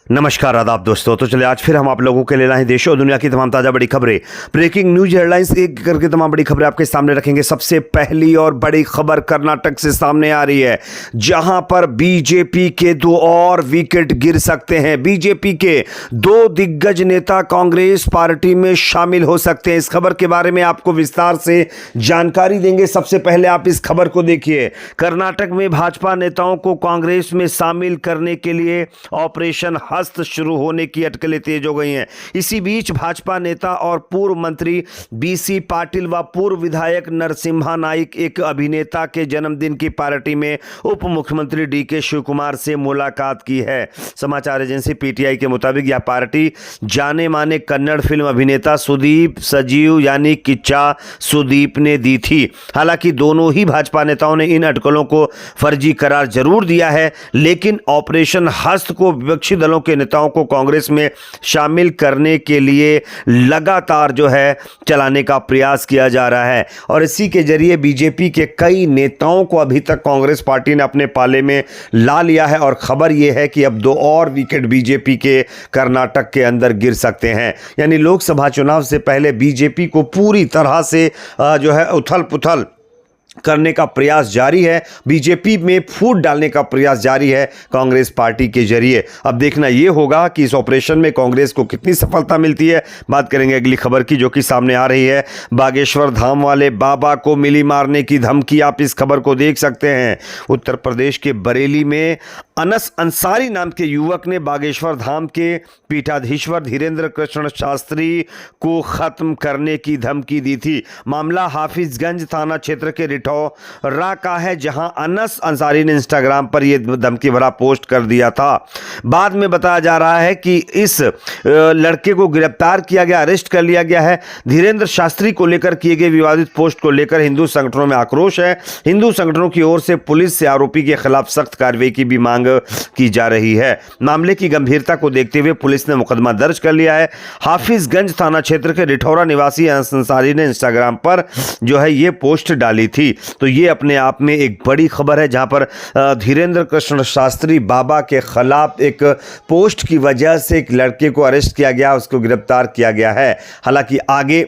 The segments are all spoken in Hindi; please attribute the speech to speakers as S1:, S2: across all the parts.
S1: नमस्कार आदाब दोस्तों। तो चलिए आज फिर हम आप लोगों के लिए लाए हैं देश और दुनिया की तमाम ताज़ा बड़ी खबरें, ब्रेकिंग न्यूज हेडलाइंस, एक करके तमाम बड़ी खबरें आपके सामने रखेंगे। सबसे पहली और बड़ी खबर कर्नाटक से सामने आ रही है, जहां पर बीजेपी के 2 और विकेट गिर सकते हैं। बीजेपी के 2 दिग्गज नेता कांग्रेस पार्टी में शामिल हो सकते हैं। इस खबर के बारे में आपको विस्तार से जानकारी देंगे। सबसे पहले आप इस खबर को देखिए। कर्नाटक में भाजपा नेताओं को कांग्रेस में शामिल करने के लिए ऑपरेशन हस्त शुरू होने की अटकलें तेज हो गई हैं। इसी बीच भाजपा नेता और पूर्व मंत्री बीसी पाटिल व पूर्व विधायक नरसिम्हा नाइक एक अभिनेता के जन्मदिन की पार्टी में उप मुख्यमंत्री डीके शिवकुमार से मुलाकात की है। समाचार एजेंसी पीटीआई के मुताबिक यह पार्टी जाने माने कन्नड़ फिल्म अभिनेता सुदीप सजीव यानी किच्चा सुदीप ने दी थी। हालांकि दोनों ही भाजपा नेताओं ने इन अटकलों को फर्जी करार जरूर दिया है, लेकिन ऑपरेशन हस्त को विपक्षी दलों के नेताओं को कांग्रेस में शामिल करने के लिए लगातार चलाने का प्रयास किया जा रहा है। और इसी के जरिए बीजेपी के कई नेताओं को अभी तक कांग्रेस पार्टी ने अपने पाले में ला लिया है। और खबर यह है कि अब 2 और विकेट बीजेपी के कर्नाटक के अंदर गिर सकते हैं। यानी लोकसभा चुनाव से पहले बीजेपी को पूरी तरह से उथल पुथल करने का प्रयास जारी है। बीजेपी में फूट डालने का प्रयास जारी है कांग्रेस पार्टी के जरिए। अब देखना यह होगा कि इस ऑपरेशन में कांग्रेस को कितनी सफलता मिलती है। बात करेंगे अगली खबर की, जो कि सामने आ रही है। बागेश्वर धाम वाले बाबा को मिली मारने की धमकी, आप इस खबर को देख सकते हैं। उत्तर प्रदेश के बरेली में अनस अंसारी नाम के युवक ने बागेश्वर धाम के पीठाधीश्वर धीरेन्द्र कृष्ण शास्त्री को खत्म करने की धमकी दी थी। मामला हाफिजगंज थाना क्षेत्र के रिठौरा का है, जहां अनस अंसारी ने इंस्टाग्राम पर यह धमकी भरा पोस्ट कर दिया था। बाद में बताया जा रहा है कि इस लड़के को गिरफ्तार किया गया, अरेस्ट कर लिया गया है। धीरेन्द्र शास्त्री को लेकर किए गए विवादित पोस्ट को लेकर हिंदू संगठनों में आक्रोश है। हिंदू संगठनों की ओर से पुलिस से आरोपी के खिलाफ सख्त कार्रवाई की भी मांग की जा रही है। मामले की गंभीरता को देखते हुए पुलिस ने मुकदमा दर्ज कर लिया है। हाफिजगंज थाना क्षेत्र के रिठौरा निवासी अनस अंसारी ने इंस्टाग्राम पर ये पोस्ट डाली थी। तो ये अपने आप में एक बड़ी खबर है, जहां पर धीरेन्द्र कृष्ण शास्त्री बाबा के खिलाफ एक पोस्ट की वजह से एक लड़के को अरेस्ट किया गया, उसको गिरफ्तार किया गया है। हालांकि आगे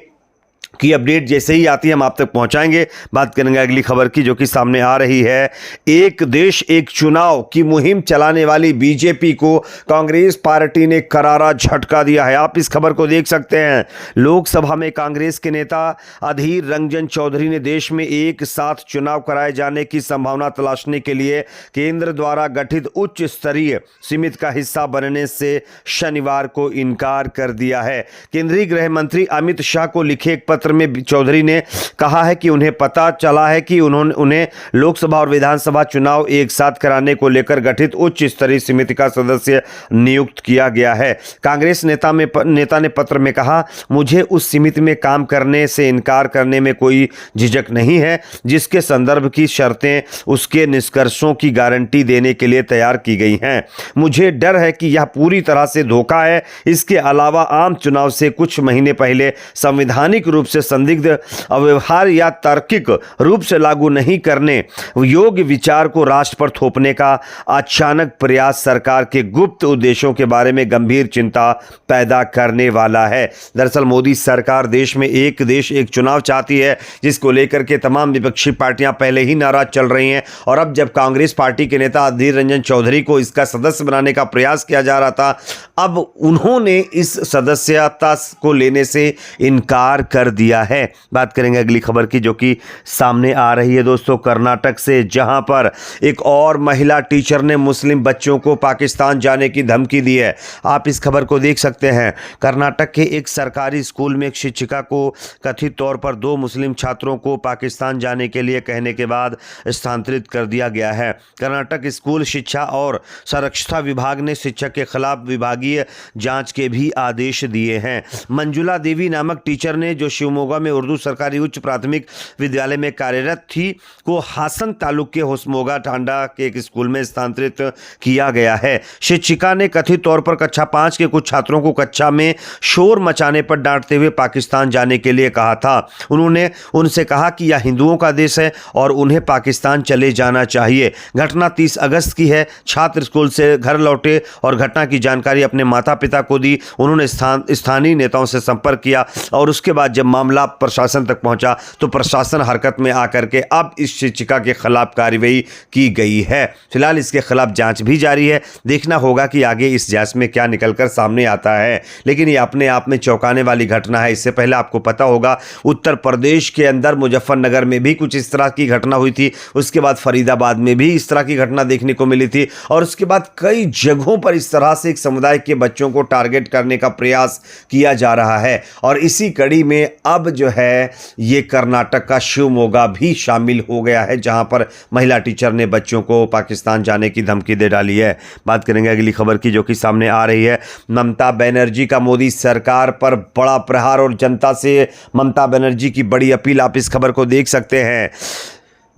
S1: की अपडेट जैसे ही आती है हम आप तक पहुंचाएंगे। बात करेंगे अगली खबर की, जो कि सामने आ रही है। एक देश एक चुनाव की मुहिम चलाने वाली बीजेपी को कांग्रेस पार्टी ने करारा झटका दिया है। आप इस खबर को देख सकते हैं। लोकसभा में कांग्रेस के नेता अधीर रंजन चौधरी ने देश में एक साथ चुनाव कराए जाने की संभावना तलाशने के लिए केंद्र द्वारा गठित उच्च स्तरीय समिति का हिस्सा बनने से शनिवार को इनकार कर दिया है। केंद्रीय गृह मंत्री अमित शाह को लिखे एक पत्र में चौधरी ने कहा है कि उन्हें पता चला है कि उन्हें लोकसभा और विधानसभा चुनाव एक साथ कराने को लेकर गठित उच्च स्तरीय समिति का सदस्य नियुक्त किया गया है। कांग्रेस नेता ने पत्र में कहा, मुझे उस समिति में काम करने से इनकार करने में कोई झिझक नहीं है, जिसके संदर्भ की शर्तें उसके निष्कर्षों की गारंटी देने के लिए तैयार की गई हैं। मुझे डर है कि यह पूरी तरह से धोखा है। इसके अलावा आम चुनाव से कुछ महीने पहले संवैधानिक रूप से संदिग्ध अव्यवहार या तार्किक रूप से लागू नहीं करने योग्य विचार को राष्ट्र पर थोपने का अचानक प्रयास सरकार के गुप्त उद्देश्यों के बारे में गंभीर चिंता पैदा करने वाला है। दरअसल मोदी सरकार देश में एक देश एक चुनाव चाहती है, जिसको लेकर के तमाम विपक्षी पार्टियां पहले ही नाराज चल रही हैं। और अब जब कांग्रेस पार्टी के नेता अधीर रंजन चौधरी को इसका सदस्य बनाने का प्रयास किया जा रहा था, अब उन्होंने इस सदस्यता को लेने से इनकार कर दिया है। बात करेंगे अगली खबर की, जो कि सामने आ रही है दोस्तों कर्नाटक से, जहां पर एक और महिला टीचर ने मुस्लिम बच्चों को पाकिस्तान जाने की धमकी दी है। आप इस खबर को देख सकते हैं। कर्नाटक के एक सरकारी स्कूल में एक शिक्षिका को कथित तौर पर 2 मुस्लिम छात्रों को पाकिस्तान जाने के लिए कहने के बाद स्थानांतरित कर दिया गया है। कर्नाटक स्कूल शिक्षा और सुरक्षा विभाग ने शिक्षक के खिलाफ विभागीय जांच के भी आदेश दिए हैं। मंजुला देवी नामक टीचर ने, जो शिवमोगा में उर्दू सरकारी उच्च प्राथमिक विद्यालय में कार्यरत थी को हासन तालुक के होसमोगा टांडा के एक स्कूल में स्थानांतरित किया गया है। शिक्षिका ने कथित तौर पर कक्षा 5 के कुछ छात्रों को कक्षा में शोर मचाने पर डांटते हुए पाकिस्तान जाने के लिए कहा था। उन्होंने उनसे कहा कि यह हिंदुओं का देश है और उन्हें पाकिस्तान चले जाना चाहिए। घटना 30 अगस्त की है। छात्र स्कूल से घर लौटे और घटना की जानकारी अपने माता पिता को दी। उन्होंने स्थानीय नेताओं से संपर्क किया और उसके बाद जब मामला प्रशासन तक पहुंचा तो प्रशासन हरकत में आकर के अब इस शिक्षिका के खिलाफ कार्रवाई की गई है। फिलहाल इसके खिलाफ जांच भी जारी है। देखना होगा कि आगे इस जांच में क्या निकलकर सामने आता है, लेकिन ये अपने आप में चौंकाने वाली घटना है। इससे पहले आपको पता होगा उत्तर प्रदेश के अंदर मुजफ्फरनगर में भी कुछ इस तरह की घटना हुई थी। उसके बाद फरीदाबाद में भी इस तरह की घटना देखने को मिली थी और उसके बाद कई जगहों पर इस तरह से एक समुदाय के बच्चों को टारगेट करने का प्रयास किया जा रहा है। और इसी कड़ी में अब जो है ये कर्नाटक का शिवमोगा भी शामिल हो गया है, जहां पर महिला टीचर ने बच्चों को पाकिस्तान जाने की धमकी दे डाली है। बात करेंगे अगली खबर की, जो कि सामने आ रही है। ममता बनर्जी का मोदी सरकार पर बड़ा प्रहार और जनता से ममता बनर्जी की बड़ी अपील। आप इस खबर को देख सकते हैं।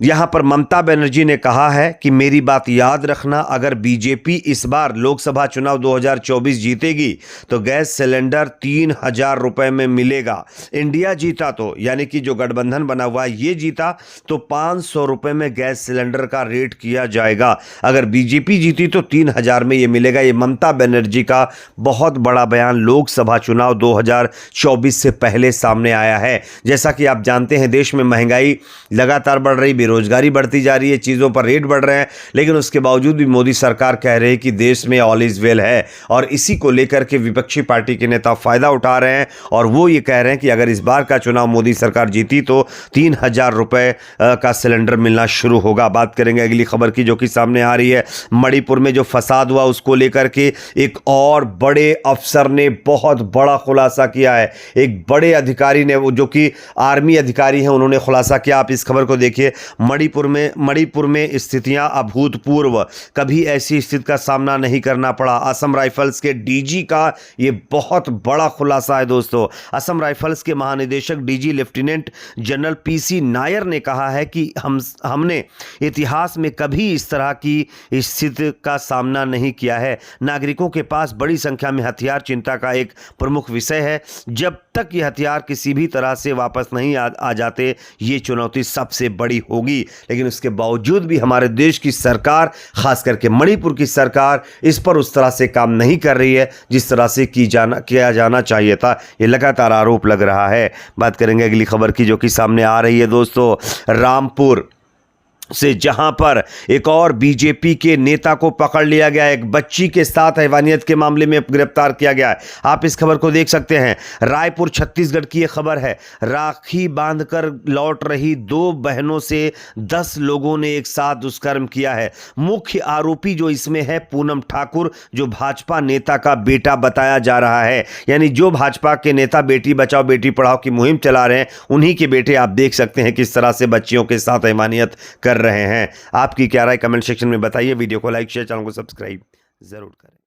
S1: यहां पर ममता बनर्जी ने कहा है कि मेरी बात याद रखना, अगर बीजेपी इस बार लोकसभा चुनाव 2024 जीतेगी तो गैस सिलेंडर 3000 रुपए में मिलेगा। इंडिया जीता तो, यानी कि जो गठबंधन बना हुआ है ये जीता तो 500 रुपए में गैस सिलेंडर का रेट किया जाएगा। अगर बीजेपी जीती तो 3000 में ये मिलेगा। ये ममता बनर्जी का बहुत बड़ा बयान लोकसभा चुनाव 2024 से पहले सामने आया है। जैसा कि आप जानते हैं देश में महंगाई लगातार बढ़ रही, बेरोजगारी बढ़ती जा रही है, चीज़ों पर रेट बढ़ रहे हैं, लेकिन उसके बावजूद भी मोदी सरकार कह रही है कि देश में ऑल इज वेल है। और इसी को लेकर के विपक्षी पार्टी के नेता फायदा उठा रहे हैं और वो ये कह रहे हैं कि अगर इस बार का चुनाव मोदी सरकार जीती तो 3000 रुपए का सिलेंडर मिलना शुरू होगा। बात करेंगे अगली खबर की, जो कि सामने आ रही है। मणिपुर में जो फसाद हुआ उसको लेकर के एक और बड़े अफसर ने बहुत बड़ा खुलासा किया है। एक बड़े अधिकारी ने, जो कि आर्मी अधिकारी हैं, उन्होंने खुलासा किया। आप इस खबर को देखिए। मणिपुर में स्थितियां अभूतपूर्व, कभी ऐसी स्थिति का सामना नहीं करना पड़ा। असम राइफल्स के डीजी का यह बहुत बड़ा खुलासा है दोस्तों। असम राइफल्स के महानिदेशक DG lieutenant general PC Nair ने कहा है कि हमने इतिहास में कभी इस तरह की स्थिति का सामना नहीं किया है। नागरिकों के पास बड़ी संख्या में हथियार चिंता का एक प्रमुख विषय है। जब तक ये हथियार किसी भी तरह से वापस नहीं आ जाते, ये चुनौती सबसे बड़ी होगी। लेकिन उसके बावजूद भी हमारे देश की सरकार, खास करके मणिपुर की सरकार, इस पर उस तरह से काम नहीं कर रही है जिस तरह से किया जाना चाहिए था। ये लगातार आरोप लग रहा है। बात करेंगे अगली खबर की, जो कि सामने आ रही है दोस्तों। रामपुर से जहां पर एक और बीजेपी के नेता को पकड़ लिया गया, एक बच्ची के साथ हैवानियत के मामले में गिरफ्तार किया गया है। आप इस खबर को देख सकते हैं। रायपुर छत्तीसगढ़ की यह खबर है। राखी बांधकर लौट रही 2 बहनों से 10 लोगों ने एक साथ दुष्कर्म किया है। मुख्य आरोपी जो इसमें है पूनम ठाकुर, जो भाजपा नेता का बेटा बताया जा रहा है। यानी जो भाजपा के नेता बेटी बचाओ बेटी पढ़ाओ की मुहिम चला रहे हैं, उन्हीं के बेटे आप देख सकते हैं किस तरह से बच्चियों के साथ हैवानियत कर रहे हैं। आपकी क्या राय कमेंट सेक्शन में बताइए। वीडियो को लाइक शेयर, चैनल को सब्सक्राइब जरूर करें।